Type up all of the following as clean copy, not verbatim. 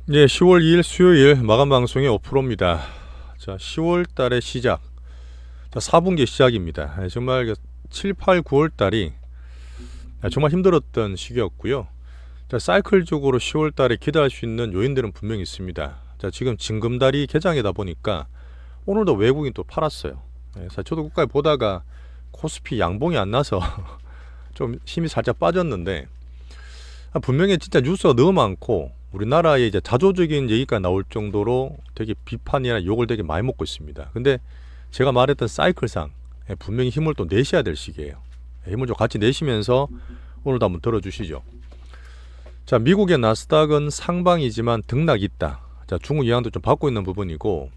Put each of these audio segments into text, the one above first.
네, 10월 2일 수요일 마감 방송의 5%입니다. 자, 10월 달의 시작. 자, 4분기 시작입니다. 정말 7, 8, 9월 달이 정말 힘들었던 시기였고요. 자, 사이클적으로 10월 달에 기대할 수 있는 요인들은 분명히 있습니다. 자, 지금 징금달이 개장이다 보니까 오늘도 외국인 또 팔았어요. 저도 끝까지 보다가 코스피 양봉이 안 나서 좀 힘이 살짝 빠졌는데, 분명히 진짜 뉴스가 너무 많고 우리나라에 이제 자조적인 얘기가 나올 정도로 되게 비판이나 욕을 되게 많이 먹고 있습니다. 근데 제가 말했던 사이클상 분명히 힘을 또 내셔야 될 시기예요. 힘을 좀 같이 내시면서 오늘도 한번 들어주시죠. 자, 미국의 나스닥은 상방이지만 등락이 있다. 자, 중국 영향도 좀 받고 있는 부분이고,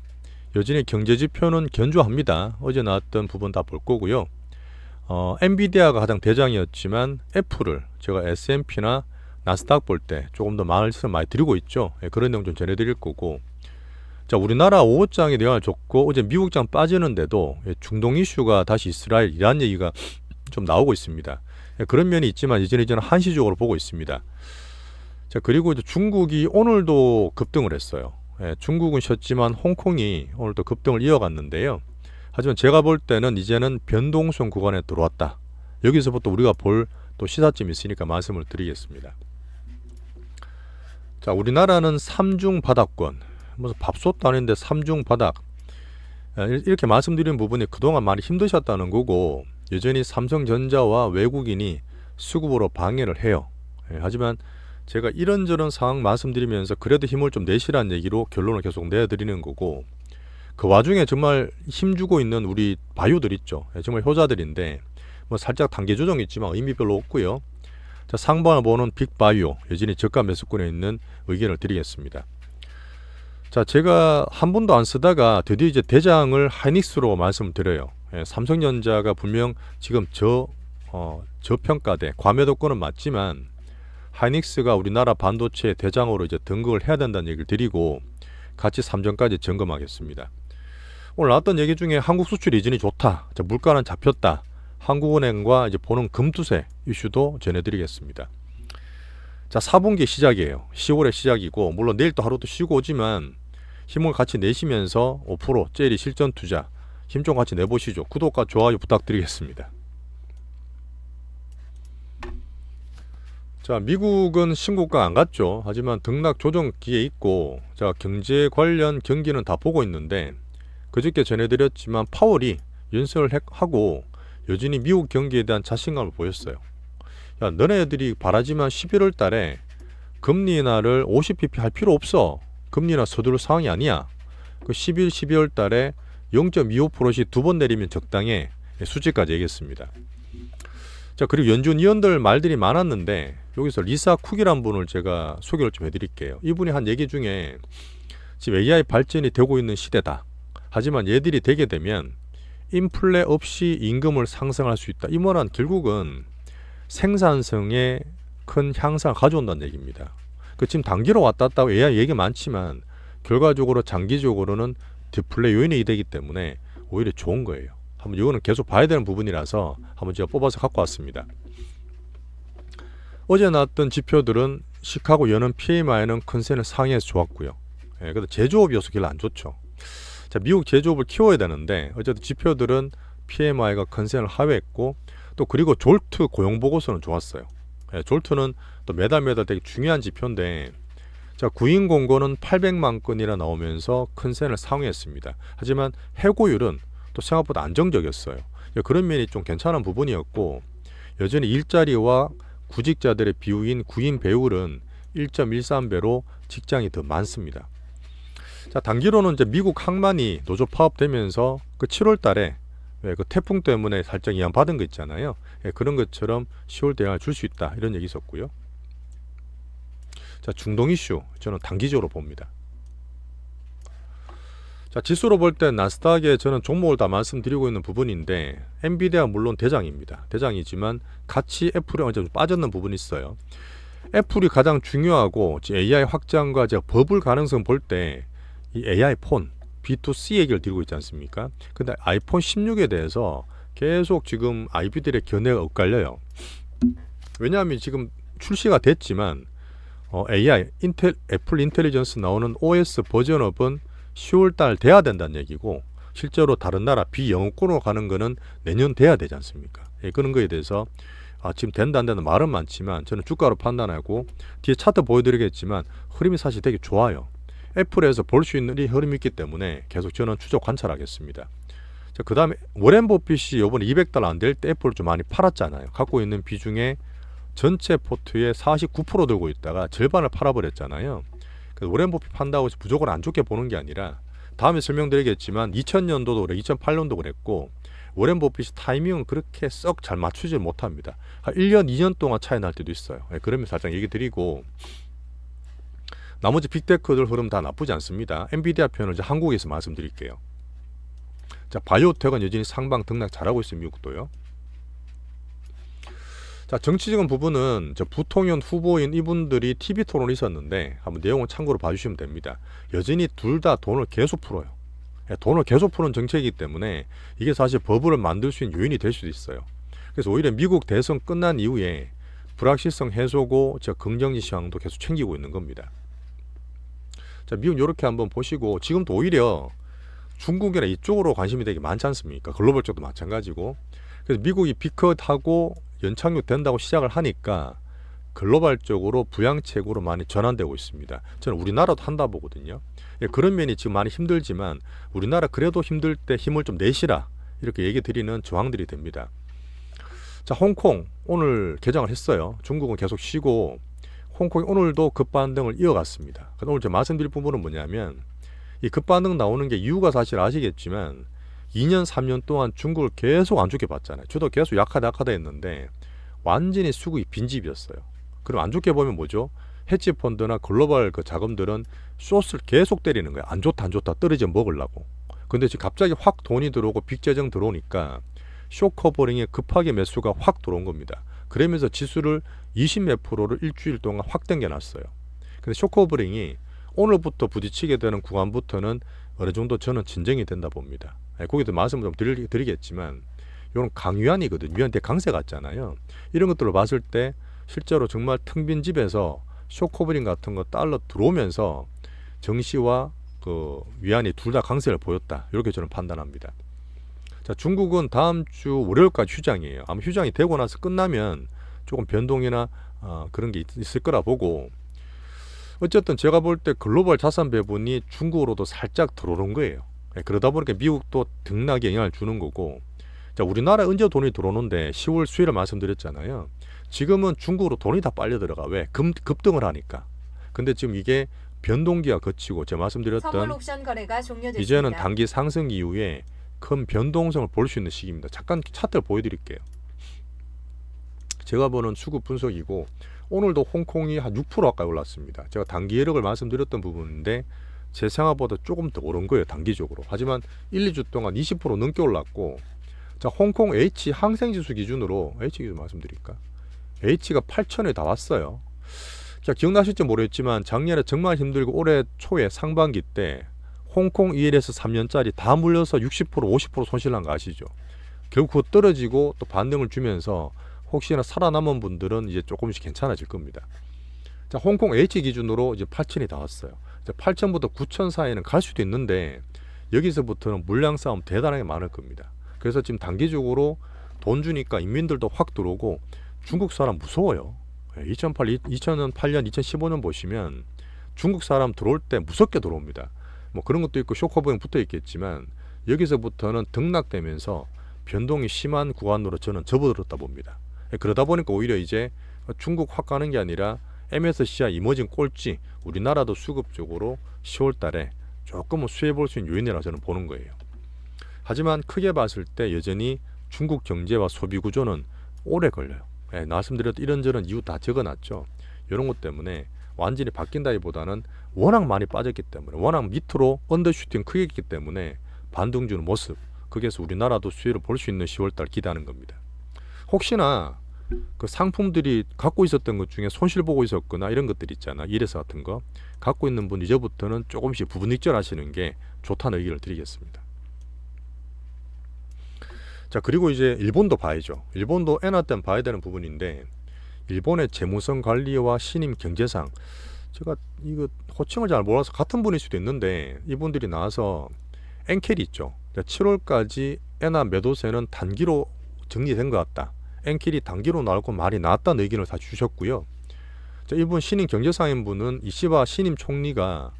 여전히 경제 지표는 견조합니다. 어제 나왔던 부분 다 볼 거고요. 엔비디아가 가장 대장이었지만 애플을 제가 S&P나 나스닥 볼 때 조금 더 말씀 많이 드리고 있죠. 그런 내용 좀 전해드릴 거고, 자, 우리나라 5호장에 영향을 줬고 어제 미국장 빠지는데도 중동 이슈가 다시 이스라엘 이란 얘기가 좀 나오고 있습니다. 그런 면이 있지만 이제는 한시적으로 보고 있습니다. 자, 그리고 이제 중국이 오늘도 급등을 했어요. 중국은 쉬었지만 홍콩이 오늘도 급등을 이어갔는데요. 하지만 제가 볼 때는 이제는 변동성 구간에 들어왔다. 여기서부터 우리가 볼 또 시사점이 있으니까 말씀을 드리겠습니다. 자, 우리나라는 삼중 바닥권, 무슨 밥솥도 아닌데 삼중 바닥, 이렇게 말씀드린 부분이 그동안 많이 힘드셨다는 거고, 여전히 삼성전자와 외국인이 수급으로 방해를 해요. 하지만 제가 이런저런 상황 말씀드리면서 그래도 힘을 좀 내시라는 얘기로 결론을 계속 내드리는 거고, 그 와중에 정말 힘주고 있는 우리 바이오들 있죠. 정말 효자들인데 뭐 살짝 단계 조정이 있지만 의미 별로 없고요. 자, 상방을 보는 빅바이오, 여전히 저가 매수권에 있는 의견을 드리겠습니다. 자, 제가 한 번도 안 쓰다가 드디어 이제 대장을 하이닉스로 말씀드려요. 삼성전자가 분명 지금 저평가돼 과매도권은 맞지만 하이닉스가 우리나라 반도체 대장으로 이제 등극을 해야 된다는 얘기를 드리고 같이 3전까지 점검하겠습니다. 오늘 나왔던 얘기 중에 한국 수출 이전이 좋다. 자, 물가는 잡혔다. 한국은행과 이제 보는 금투세 이슈도 전해드리겠습니다. 자, 4분기 시작이에요. 10월의 시작이고, 물론 내일 또 하루도 쉬고 오지만 힘을 같이 내시면서 5% 젤리 실전 투자 힘 좀 같이 내보시죠. 구독과 좋아요 부탁드리겠습니다. 자, 미국은 신고가 안 갔죠. 하지만 등락 조정기에 있고, 자, 경제 관련 경기는 다 보고 있는데, 그저께 전해드렸지만 파월이 연설을 하고 여전히 미국 경기에 대한 자신감을 보였어요. 야, 너네들이 바라지만 11월 달에 금리 인하를 50bp 할 필요 없어. 금리 인하 서두를 상황이 아니야. 그 12월 달에 0.25%씩 두 번 내리면 적당해. 수치까지 얘기했습니다. 자, 그리고 연준 위원들 말들이 많았는데 여기서 리사 쿡이란 분을 제가 소개를 좀 해드릴게요. 이분이 한 얘기 중에 지금 AI 발전이 되고 있는 시대다. 하지만 얘들이 되게 되면 인플레 없이 임금을 상승할 수 있다. 이 말은 결국은 생산성에 큰 향상을 가져온다는 얘기입니다. 지금 단기로 왔다 갔다 하고 AI 얘기 많지만 결과적으로 장기적으로는 디플레 요인이 되기 때문에 오히려 좋은 거예요. 한번 이거는 계속 봐야 되는 부분이라서 한번 제가 뽑아서 갖고 왔습니다. 어제 나왔던 지표들은 시카고 연은 PMI는 컨센을 상회해서 좋았고요. 그래도 제조업이어서 별로 안 좋죠. 자, 미국 제조업을 키워야 되는데 어쨌든 지표들은 PMI가 컨센을 하회했고, 또 그리고 졸트 고용 보고서는 좋았어요. 졸트는 또 매달 되게 중요한 지표인데, 자, 구인 공고는 800만 건이나 나오면서 컨센을 상회했습니다. 하지만 해고율은 또 생각보다 안정적이었어요. 그런 면이 좀 괜찮은 부분이었고, 여전히 일자리와 구직자들의 비율인 구인 배율은 1.13배로 직장이 더 많습니다. 자, 단기로는 이제 미국 항만이 노조 파업되면서 그 7월 달에 그 태풍 때문에 살짝 영향 받은 거 있잖아요. 그런 것처럼 10월 때 영향을 줄 수 있다. 이런 얘기 있었고요. 자, 중동 이슈 저는 단기적으로 봅니다. 자, 지수로 볼 때 나스닥에 저는 종목을 다 말씀드리고 있는 부분인데, 엔비디아 물론 대장입니다. 대장이지만 같이 애플이 어제 좀 빠졌는 부분이 있어요. 애플이 가장 중요하고 AI 확장과 제가 버블 가능성 볼 때 이 AI 폰 B2C 얘기를 드리고 있지 않습니까? 근데 아이폰 16에 대해서 계속 지금 IB들의 견해가 엇갈려요. 왜냐하면 지금 출시가 됐지만 AI, 애플 인텔리전스 나오는 OS 버전업은 10월달 돼야 된다는 얘기고 실제로 다른 나라 비영어권으로 가는 거는 내년 돼야 되지 않습니까? 예, 그런 거에 대해서 지금 된다 안 된다 말은 많지만 저는 주가로 판단하고 뒤에 차트 보여드리겠지만 흐름이 사실 되게 좋아요. 애플에서 볼 수 있는 이 흐름이 있기 때문에 계속 저는 추적 관찰하겠습니다. 자, 그 다음에 워렌 버핏이 이번에 $200 안 될 때 애플을 좀 많이 팔았잖아요. 갖고 있는 비중에 전체 포트의 49% 들고 있다가 절반을 팔아버렸잖아요. 그래서 워렌 버핏 판다고 해서 무조건 안 좋게 보는 게 아니라 다음에 설명드리겠지만 2000년도도 그래 2008년도 그랬고 워렌 버핏이 타이밍은 그렇게 썩 잘 맞추지 못합니다. 한 1년 2년 동안 차이 날 때도 있어요. 그러면 살짝 얘기 드리고 나머지 빅테크들 흐름 다 나쁘지 않습니다. 엔비디아 편을 이제 한국에서 말씀드릴게요. 자, 바이오텍은 여전히 상방 등락 잘하고 있습니다. 미국도요. 자, 정치적인 부분은 부통령 후보인 이분들이 TV 토론이 있었는데 한번 내용을 참고로 봐주시면 됩니다. 여전히 둘 다 돈을 계속 풀어요. 돈을 계속 푸는 정책이기 때문에 이게 사실 버블을 만들 수 있는 요인이 될 수도 있어요. 그래서 오히려 미국 대선 끝난 이후에 불확실성 해소고 긍정지 시황도 계속 챙기고 있는 겁니다. 자, 미국 이렇게 한번 보시고 지금도 오히려 중국이나 이쪽으로 관심이 되게 많지 않습니까? 글로벌 쪽도 마찬가지고. 그래서 미국이 비컷하고 연착륙 된다고 시작을 하니까 글로벌적으로 부양책으로 많이 전환되고 있습니다. 저는 우리나라도 한다 보거든요. 그런 면이 지금 많이 힘들지만 우리나라 그래도 힘들 때 힘을 좀 내시라 이렇게 얘기 드리는 저항들이 됩니다. 자, 홍콩 오늘 개장을 했어요. 중국은 계속 쉬고 홍콩이 오늘도 급반등을 이어갔습니다. 오늘 제가 말씀드릴 부분은 뭐냐면 이 급반등 나오는 게 이유가 사실 아시겠지만 2년 3년 동안 중국을 계속 안 좋게 봤잖아요. 저도 계속 약하다 했는데 완전히 수급이 빈집이었어요. 그럼 안 좋게 보면 뭐죠? 헤지 펀드나 글로벌 그 자금들은 숏을 계속 때리는 거예요. 안 좋다 떨어져 먹으려고. 근데 지금 갑자기 확 돈이 들어오고 빅 재정 들어오니까 숏 커버링에 급하게 매수가 확 들어온 겁니다. 그러면서 지수를 20몇 프로를 일주일 동안 확 당겨놨어요. 근데 숏 커버링이 오늘부터 부딪히게 되는 구간부터는 어느 정도 저는 진정이 된다 봅니다. 거기도 말씀을 좀 드리겠지만 이런 강유한이거든. 유한대 강세 같잖아요. 이런 것들을 봤을 때 실제로 정말 텅 빈 집에서 쇼커버링 같은 거 달러 들어오면서 정시와 그 위안이 둘 다 강세를 보였다. 이렇게 저는 판단합니다. 자, 중국은 다음 주 월요일까지 휴장이에요. 아마 휴장이 되고 나서 끝나면 조금 변동이나 그런 게 있을 거라 보고 어쨌든 제가 볼 때 글로벌 자산 배분이 중국으로도 살짝 들어오는 거예요. 그러다 보니까 미국도 등락에 영향을 주는 거고 자, 우리나라 언제 돈이 들어오는데 10월 수요일에 말씀드렸잖아요. 지금은 중국으로 돈이 다 빨려 들어가. 왜? 급등을 하니까. 근데 지금 이게 변동기가 거치고 제가 말씀드렸던 옵션 거래가 종료됐습니다. 이제는 단기 상승 이후에 큰 변동성을 볼 수 있는 시기입니다. 잠깐 차트를 보여드릴게요. 제가 보는 수급 분석이고 오늘도 홍콩이 한 6% 가까이 올랐습니다. 제가 단기 여력을 말씀드렸던 부분인데 제 생각보다 조금 더 오른 거예요. 단기적으로. 하지만 1, 2주 동안 20% 넘게 올랐고 자, 홍콩 H 항생지수 기준으로 H 기준 말씀드릴까? H가 8,000에 다 왔어요. 자, 기억나실지 모르겠지만 작년에 정말 힘들고 올해 초에 상반기 때 홍콩 ELS 3년짜리 다 물려서 60% 50% 손실난 거 아시죠? 결국 그거 떨어지고 또 반등을 주면서 혹시나 살아남은 분들은 이제 조금씩 괜찮아질 겁니다. 자, 홍콩 H 기준으로 이제 8,000이 다 왔어요. 8,000부터 9,000 사이는 갈 수도 있는데 여기서부터는 물량 싸움 대단하게 많을 겁니다. 그래서 지금 단기적으로 돈 주니까 인민들도 확 들어오고 중국 사람 무서워요. 2008년, 2015년 보시면 중국 사람 들어올 때 무섭게 들어옵니다. 뭐 그런 것도 있고 쇼커버링 붙어 있겠지만 여기서부터는 등락되면서 변동이 심한 구간으로 저는 접어들었다 봅니다. 그러다 보니까 오히려 이제 중국 확 가는 게 아니라 MSCI 이머징 꼴찌 우리나라도 수급적으로 10월 달에 조금은 수혜해 볼 수 있는 요인이라고 저는 보는 거예요. 하지만 크게 봤을 때 여전히 중국 경제와 소비 구조는 오래 걸려요. 말씀드렸던 이런저런 이유 다 적어놨죠. 이런 것 때문에 완전히 바뀐다기보다는 워낙 많이 빠졌기 때문에 워낙 밑으로 언더슈팅 크게 했기 때문에 반등 주는 모습 거기에서 우리나라도 수혜를 볼 수 있는 10월달 기대하는 겁니다. 혹시나 그 상품들이 갖고 있었던 것 중에 손실 보고 있었거나 이런 것들 있잖아. 이래서 같은 거 갖고 있는 분 이제부터는 조금씩 부분익절 하시는 게 좋다는 의견을 드리겠습니다. 자, 그리고 이제 일본도 봐야죠. 일본도 엔화 때는 봐야 되는 부분인데 일본의 재무성 관리와 신임 경제상, 제가 이거 호칭을 잘 몰라서 같은 분일 수도 있는데 이분들이 나와서 엔켈이 있죠. 7월까지 엔화 매도세는 단기로 정리된 것 같다. 엔켈이 단기로 나올 건 말이 나왔다는 의견을 다 주셨고요. 이분 신임 경제상인분은 이시바 신임 총리가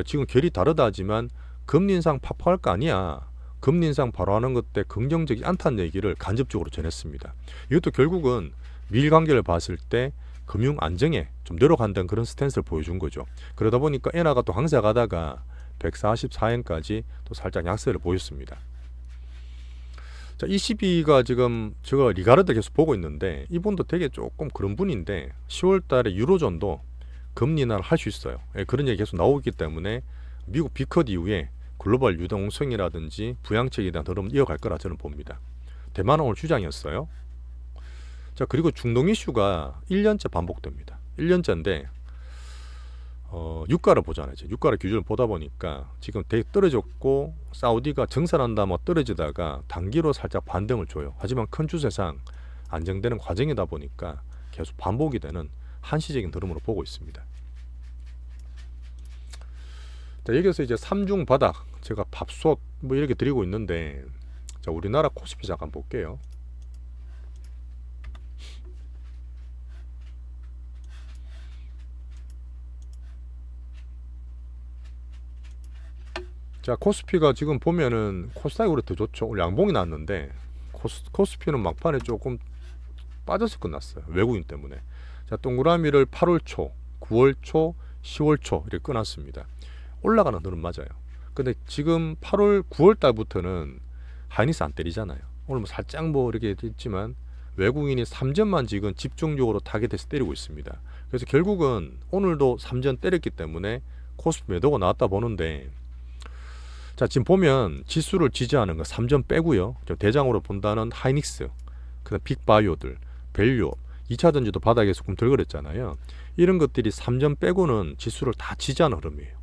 지금 결이 다르다 하지만 금리 인상 파파할 거 아니야. 금리 인상 바로 하는 것 때 긍정적이지 않다는 얘기를 간접적으로 전했습니다. 이것도 결국은 미일 관계를 봤을 때 금융 안정에 좀 노력한다는 그런 스탠스를 보여준 거죠. 그러다 보니까 엔화가 또 항세가다가 144엔까지 또 살짝 약세를 보였습니다. 자, ECB가 지금 제가 리가르드 계속 보고 있는데 이분도 되게 조금 그런 분인데 10월 달에 유로존도 금리 인하를 할 수 있어요. 그런 얘기 계속 나오기 때문에 미국 비컷 이후에 글로벌 유동성이라든지 부양책에 대한 흐름을 이어갈 거라 저는 봅니다. 대만은 오늘 주장이었어요. 자, 그리고 중동 이슈가 1년째 반복됩니다. 1년째인데 유가를 보잖아요. 유가를 기준을 보다 보니까 지금 되게 떨어졌고 사우디가 증산한다면 떨어지다가 단기로 살짝 반등을 줘요. 하지만 큰 추세상 안정되는 과정이다 보니까 계속 반복이 되는 한시적인 흐름으로 보고 있습니다. 자, 여기서 이제 3중 바닥 제가 밥솥 뭐 이렇게 드리고 있는데, 자, 우리나라 코스피 잠깐 볼게요. 자, 코스피가 지금 보면은 코스닥이 오히려 더 좋죠. 오늘 양봉이 났는데 코스피는 막판에 조금 빠져서 끝났어요. 외국인 때문에. 자, 동그라미를 8월 초, 9월 초, 10월 초 이렇게 끊었습니다. 올라가는 흐름 맞아요. 근데 지금 8월, 9월 달부터는 하이닉스 안 때리잖아요. 오늘 뭐 살짝 뭐 이렇게 있지만 외국인이 3전만 지금 집중적으로 타겟해서 때리고 있습니다. 그래서 결국은 오늘도 3전 때렸기 때문에 코스피 매도가 나왔다 보는데, 자, 지금 보면 지수를 지지하는 거 3전 빼고요. 대장으로 본다는 하이닉스, 그다음 빅바이오들, 밸류업, 2차전지도 바닥에서 꿈틀거렸잖아요. 이런 것들이 3전 빼고는 지수를 다 지지하는 흐름이에요.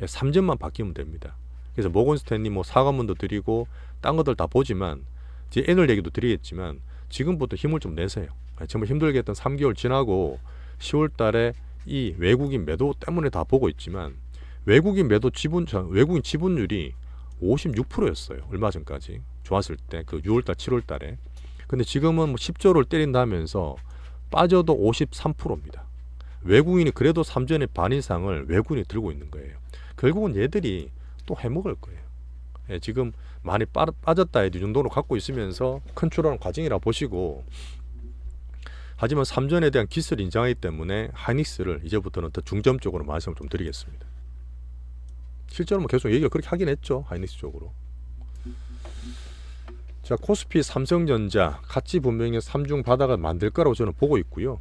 3전만 바뀌면 됩니다. 그래서 모건스탠리 뭐 사과문도 드리고 딴 것들 다 보지만 이제 애널 얘기도 드리겠지만 지금부터 힘을 좀 내세요. 정말 힘들게 했던 3개월 지나고 10월 달에 이 외국인 매도 때문에 다 보고 있지만 외국인 매도 외국인 지분율이 56%였어요. 얼마 전까지 좋았을 때 그 6월달 7월달에. 근데 지금은 뭐 10조를 때린다면서 빠져도 53%입니다. 외국인이 그래도 3전의 반 이상을 외국인이 들고 있는 거예요. 결국은 얘들이 또 해먹을 거예요. 지금 많이 빠졌다 해도 이 정도로 갖고 있으면서 컨트롤하는 과정이라 보시고, 하지만 3전에 대한 기술을 인정하기 때문에 하이닉스를 이제부터는 더 중점적으로 말씀을 좀 드리겠습니다. 실제로 뭐 계속 얘기를 그렇게 하긴 했죠. 하이닉스 쪽으로. 자, 코스피, 삼성전자 같이 분명히 3중 바닥을 만들 거라고 저는 보고 있고요.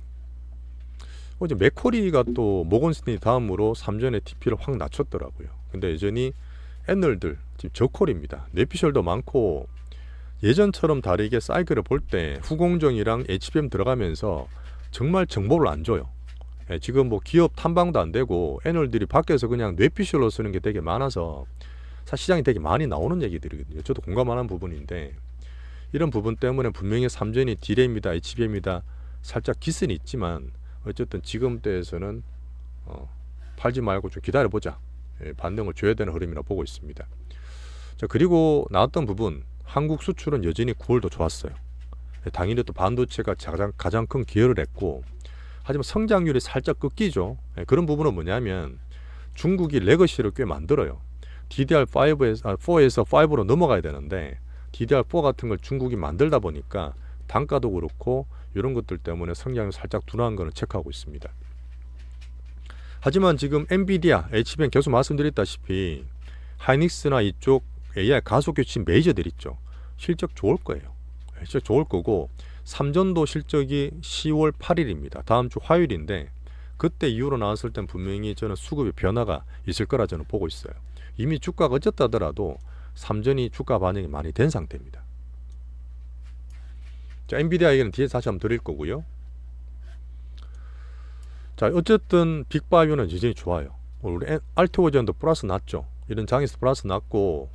이제 맥쿼리가 또 모건스탠리 다음으로 3전의 TP를 확 낮췄더라고요. 근데 여전히 애널들 지금 저콜입니다. 뇌피셜도 많고 예전처럼 다르게 사이클을 볼 때 후공정이랑 HBM 들어가면서 정말 정보를 안 줘요. 지금 뭐 기업 탐방도 안 되고 애널들이 밖에서 그냥 뇌피셜로 쓰는 게 되게 많아서 사실 시장이 되게 많이 나오는 얘기들이거든요. 저도 공감하는 부분인데 이런 부분 때문에 분명히 3전이 디램이다, HBM이다 살짝 기스는 있지만 어쨌든 지금대에서는 팔지 말고 좀 기다려보자. 반등을 줘야 되는 흐름이라 보고 있습니다. 자, 그리고 나왔던 부분 한국 수출은 여전히 9월도 좋았어요. 당연히 또 반도체가 가장 큰 기여를 했고, 하지만 성장률이 살짝 꺾이죠. 그런 부분은 뭐냐면 중국이 레거시를 꽤 만들어요. DDR4에서 5로 넘어가야 되는데 DDR4 같은 걸 중국이 만들다 보니까 단가도 그렇고 이런 것들 때문에 성장이 살짝 둔화한 거는 체크하고 있습니다. 하지만 지금 엔비디아, HBM 계속 말씀드렸다시피 하이닉스나 이쪽 AI 가속교치 메이저들 있죠. 실적 좋을 거예요. 실적 좋을 거고 3전도 실적이 10월 8일입니다. 다음 주 화요일인데 그때 이후로 나왔을 땐 분명히 저는 수급의 변화가 있을 거라 저는 보고 있어요. 이미 주가가 어쨌다 하더라도 3전이 주가 반영이 많이 된 상태입니다. 자, 엔비디아 얘기는 뒤에 다시 한번 드릴 거고요. 자, 어쨌든 빅바이오는 여전히 좋아요. 우리 알테오젠도 플러스 났죠. 이런 장에서 플러스 났고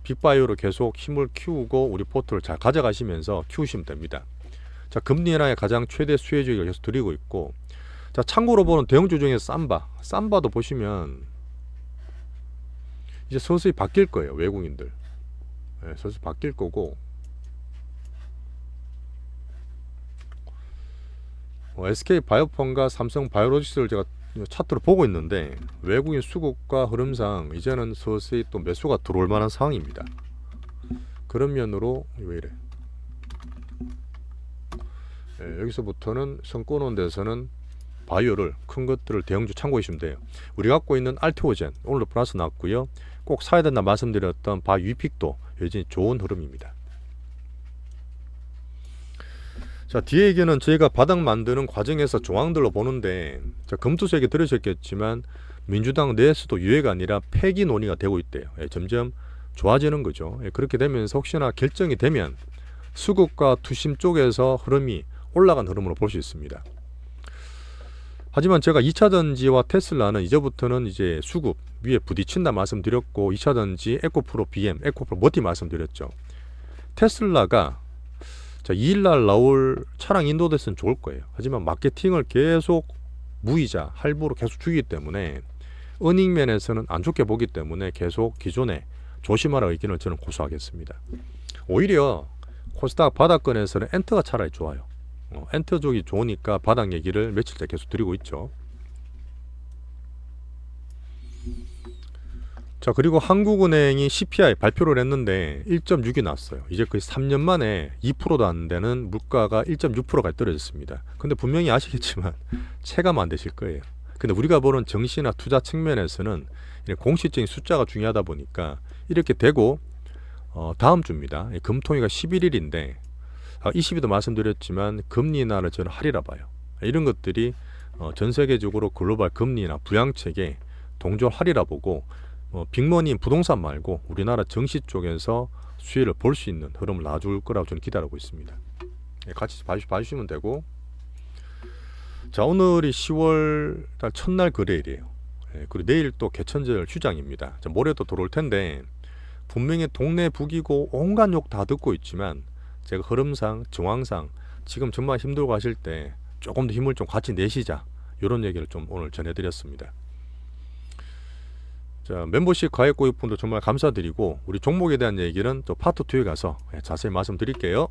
빅바이오로 계속 힘을 키우고 우리 포트를 잘 가져가시면서 키우시면 됩니다. 자, 금리 인하의 가장 최대 수혜주의가 계속 드리고 있고, 자, 참고로 보는 대형주 중에서 삼바도 보시면 이제 서서히 바뀔 거예요. 외국인들. 네, 서서히 바뀔 거고, SK 바이오폰과 삼성 바이오로직스를 제가 차트로 보고 있는데, 외국인 수급과 흐름상 이제는 서서히 또 매수가 들어올 만한 상황입니다. 그런 면으로 왜 이래? 여기서부터는 선권원 대해서는 바이오를 큰 것들을 대형주 참고해 주시면 돼요. 우리 갖고 있는 알테오젠 오늘도 플러스 났고요. 꼭 사야 된다 말씀드렸던 바위픽도 여전히 좋은 흐름입니다. 자, 뒤에 얘기는 저희가 바닥 만드는 과정에서 조항들로 보는데, 자, 금투수 얘기 들으셨겠지만 민주당 내에서도 유예가 아니라 폐기 논의가 되고 있대요. 점점 좋아지는 거죠. 그렇게 되면서 혹시나 결정이 되면 수급과 투심 쪽에서 흐름이 올라간 흐름으로 볼 수 있습니다. 하지만 제가 2차전지와 테슬라는 이제부터는 이제 수급 위에 부딪힌다 말씀드렸고, 2차전지 에코프로 BM, 에코프로 머티 말씀드렸죠. 테슬라가 자, 2일날 나올 차량 인도됐으면 좋을 거예요. 하지만 마케팅을 계속 무이자, 할부로 계속 주기 때문에 어닝 면에서는 안 좋게 보기 때문에 계속 기존에 조심하라 의견을 저는 고수하겠습니다. 오히려 코스닥 바닥권에서는 엔터가 차라리 좋아요. 엔터 쪽이 좋으니까 바닥 얘기를 며칠째 계속 드리고 있죠. 자, 그리고 한국은행이 CPI 발표를 했는데 1.6이 났어요. 이제 거의 3년 만에 2%도 안 되는 물가가 1.6%까지 떨어졌습니다. 근데 분명히 아시겠지만 체감 안 되실 거예요. 근데 우리가 보는 정시나 투자 측면에서는 공식적인 숫자가 중요하다 보니까 이렇게 되고, 다음 주입니다. 금토일가 11일인데 20일도 말씀드렸지만 금리 인하를 저는 하리라 봐요. 이런 것들이 전 세계적으로 글로벌 금리나 부양책에 동조하리라 보고, 빅머니 부동산 말고 우리나라 정시 쪽에서 수혜를 볼 수 있는 흐름을 놔줄 거라고 저는 기대하고 있습니다. 같이 봐주시면 되고, 자, 오늘이 10월 달 첫날 거래일이에요. 그리고 내일 또 개천절 휴장입니다. 자, 모레도 들어올 텐데 분명히 동네 북이고 온갖 욕 다 듣고 있지만 제가 흐름상 정황상 지금 정말 힘들고 하실 때 조금 더 힘을 좀 같이 내시자, 이런 얘기를 좀 오늘 전해드렸습니다. 자, 멤버십 가입 고객분들 정말 감사드리고, 우리 종목에 대한 얘기는 또 파트 2에 가서 자세히 말씀드릴게요.